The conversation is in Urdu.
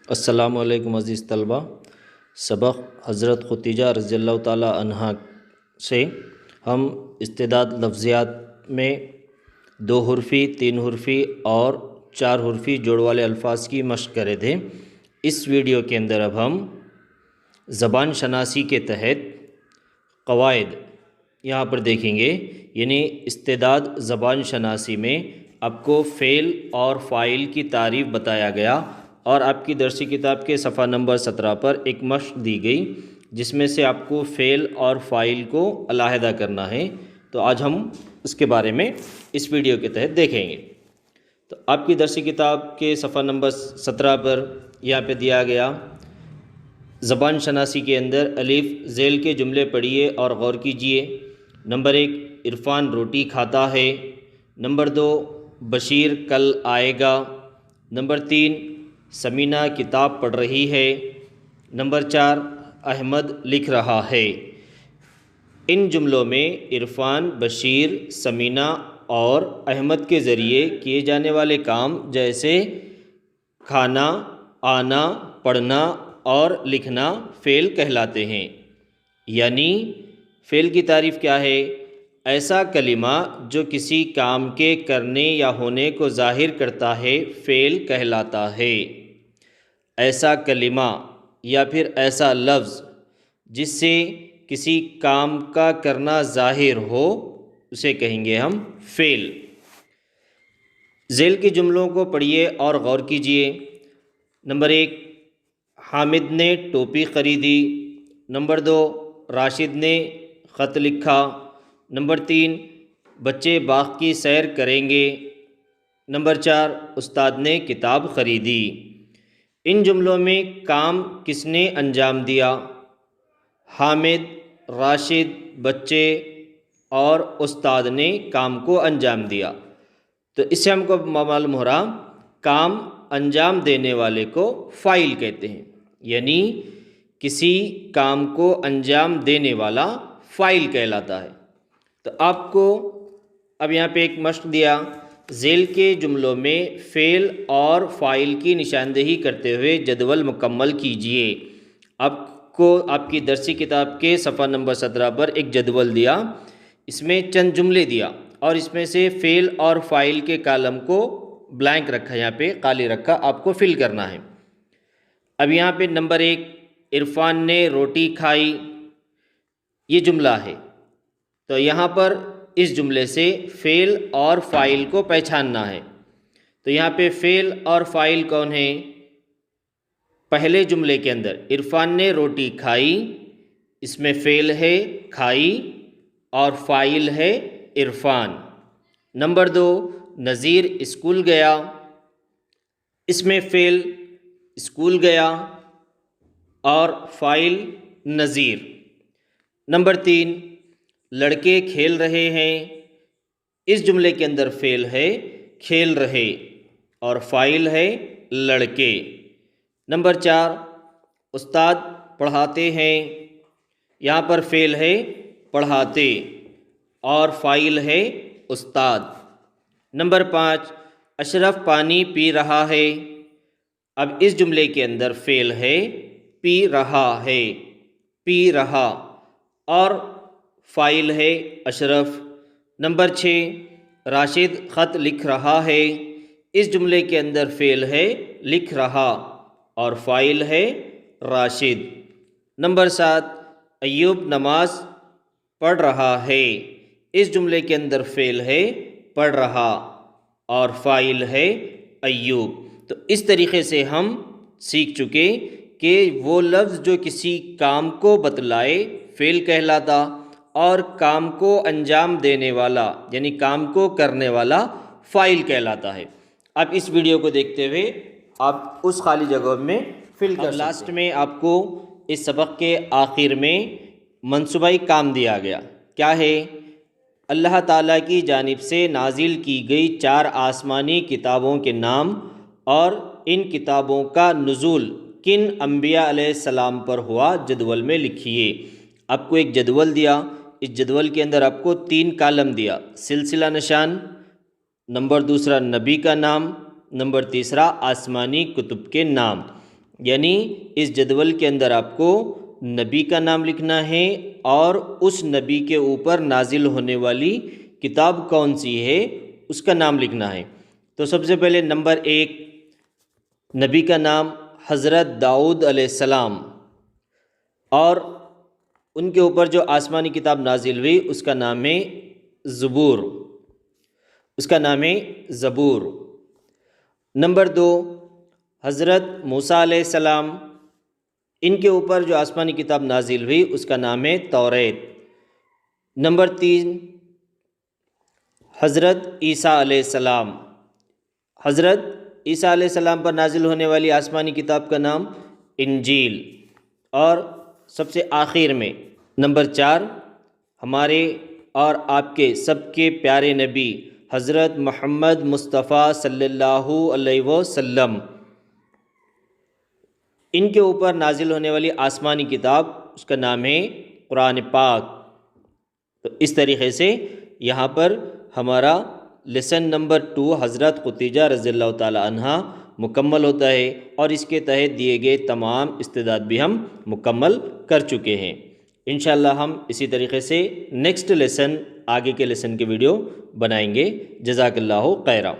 السلام علیکم عزیز طلبہ۔ سبق حضرت ختیجہ رضی اللہ تعالی عنہا سے ہم استعداد لفظیات میں 2 حرفی، 3 حرفی اور 4 حرفی جوڑ والے الفاظ کی مشق کرے تھے۔ اس ویڈیو کے اندر اب ہم زبان شناسی کے تحت قواعد یہاں پر دیکھیں گے، یعنی استعداد زبان شناسی میں آپ کو فعل اور فاعل کی تعریف بتایا گیا، اور آپ کی درسی کتاب کے صفحہ نمبر 17 پر ایک مشق دی گئی جس میں سے آپ کو فعل اور فاعل کو علیحدہ کرنا ہے۔ تو آج ہم اس کے بارے میں اس ویڈیو کے تحت دیکھیں گے۔ تو آپ کی درسی کتاب کے صفحہ نمبر 17 پر یہاں پہ دیا گیا زبان شناسی کے اندر الف ذیل کے جملے پڑھیے اور غور کیجئے۔ نمبر 1، عرفان روٹی کھاتا ہے۔ نمبر 2، بشیر کل آئے گا۔ نمبر 3، سمینہ کتاب پڑھ رہی ہے۔ نمبر 4، احمد لکھ رہا ہے۔ ان جملوں میں عرفان، بشیر، سمینہ اور احمد کے ذریعے کیے جانے والے کام جیسے کھانا، آنا، پڑھنا اور لکھنا فعل کہلاتے ہیں۔ یعنی فعل کی تعریف کیا ہے؟ ایسا کلمہ جو کسی کام کے کرنے یا ہونے کو ظاہر کرتا ہے فعل کہلاتا ہے۔ ایسا کلمہ یا پھر ایسا لفظ جس سے کسی کام کا کرنا ظاہر ہو اسے کہیں گے ہم فعل۔ ذیل کے جملوں کو پڑھیے اور غور کیجئے۔ نمبر 1، حامد نے ٹوپی خریدی۔ نمبر 2، راشد نے خط لکھا۔ نمبر 3، بچے باغ کی سیر کریں گے۔ نمبر 4، استاد نے کتاب خریدی۔ ان جملوں میں کام کس نے انجام دیا؟ حامد، راشد، بچے اور استاد نے کام کو انجام دیا۔ تو اس سے ہم کو معلوم ہو رہا کام انجام دینے والے کو فاعل کہتے ہیں، یعنی کسی کام کو انجام دینے والا فاعل کہلاتا ہے۔ تو آپ کو اب یہاں پہ ایک مشق دیا، ذیل کے جملوں میں فعل اور فاعل کی نشاندہی کرتے ہوئے جدول مکمل کیجئے۔ آپ کو آپ کی درسی کتاب کے صفحہ نمبر 17 پر ایک جدول دیا، اس میں چند جملے دیا اور اس میں سے فعل اور فاعل کے کالم کو بلینک رکھا، یہاں پہ خالی رکھا، آپ کو فل کرنا ہے۔ اب یہاں پہ نمبر 1، عرفان نے روٹی کھائی، یہ جملہ ہے۔ تو یہاں پر اس جملے سے فعل اور فاعل کو پہچاننا ہے۔ تو یہاں پہ فعل اور فاعل کون ہیں؟ پہلے جملے کے اندر عرفان نے روٹی کھائی، اس میں فعل ہے کھائی اور فاعل ہے عرفان۔ نمبر 2، نذیر اسکول گیا، اس میں فعل اسکول گیا اور فاعل نذیر۔ نمبر 3، لڑکے کھیل رہے ہیں، اس جملے کے اندر فعل ہے کھیل رہے اور فاعل ہے لڑکے۔ نمبر 4، استاد پڑھاتے ہیں، یہاں پر فعل ہے پڑھاتے اور فاعل ہے استاد۔ نمبر 5، اشرف پانی پی رہا ہے، اب اس جملے کے اندر فعل ہے پی رہا ہے، پی رہا اور فاعل ہے اشرف۔ نمبر 6، راشد خط لکھ رہا ہے، اس جملے کے اندر فعل ہے لکھ رہا اور فاعل ہے راشد۔ نمبر 7، ایوب نماز پڑھ رہا ہے، اس جملے کے اندر فعل ہے پڑھ رہا اور فاعل ہے ایوب۔ تو اس طریقے سے ہم سیکھ چکے کہ وہ لفظ جو کسی کام کو بتلائے فعل کہلاتا اور کام کو انجام دینے والا یعنی کام کو کرنے والا فاعل کہلاتا ہے۔ اب اس ویڈیو کو دیکھتے ہوئے آپ اس خالی جگہ میں فل کر لاسٹ میں آپ کو اس سبق کے آخر میں منصوبہ کام دیا گیا، کیا ہے؟ اللہ تعالیٰ کی جانب سے نازل کی گئی 4 آسمانی کتابوں کے نام اور ان کتابوں کا نزول کن انبیاء علیہ السلام پر ہوا جدول میں لکھیے۔ آپ کو ایک جدول دیا، اس جدول کے اندر آپ کو 3 کالم دیا، سلسلہ نشان، نمبر 2 نبی کا نام، نمبر 3 آسمانی کتب کے نام۔ یعنی اس جدول کے اندر آپ کو نبی کا نام لکھنا ہے اور اس نبی کے اوپر نازل ہونے والی کتاب کون سی ہے اس کا نام لکھنا ہے۔ تو سب سے پہلے نمبر 1، نبی کا نام حضرت داؤد علیہ السلام، اور ان کے اوپر جو آسمانی کتاب نازل ہوئی اس کا نام ہے زبور، اس کا نام ہے زبور۔ نمبر 2، حضرت موسیٰ علیہ السلام، ان کے اوپر جو آسمانی کتاب نازل ہوئی اس کا نام ہے توریت۔ نمبر 3، حضرت عیسیٰ علیہ السلام، حضرت عیسیٰ علیہ السلام پر نازل ہونے والی آسمانی کتاب کا نام انجیل۔ اور سب سے آخر میں نمبر 4، ہمارے اور آپ کے سب کے پیارے نبی حضرت محمد مصطفیٰ صلی اللہ علیہ وسلم، ان کے اوپر نازل ہونے والی آسمانی کتاب اس کا نام ہے قرآن پاک۔ تو اس طریقے سے یہاں پر ہمارا لیسن نمبر 2 حضرت ختیجہ رضی اللہ تعالی عنہ مکمل ہوتا ہے، اور اس کے تحت دیے گئے تمام استعداد بھی ہم مکمل کر چکے ہیں۔ انشاءاللہ ہم اسی طریقے سے نیکسٹ لیسن، آگے کے لیسن کے ویڈیو بنائیں گے۔ جزاک اللہ خیرہ۔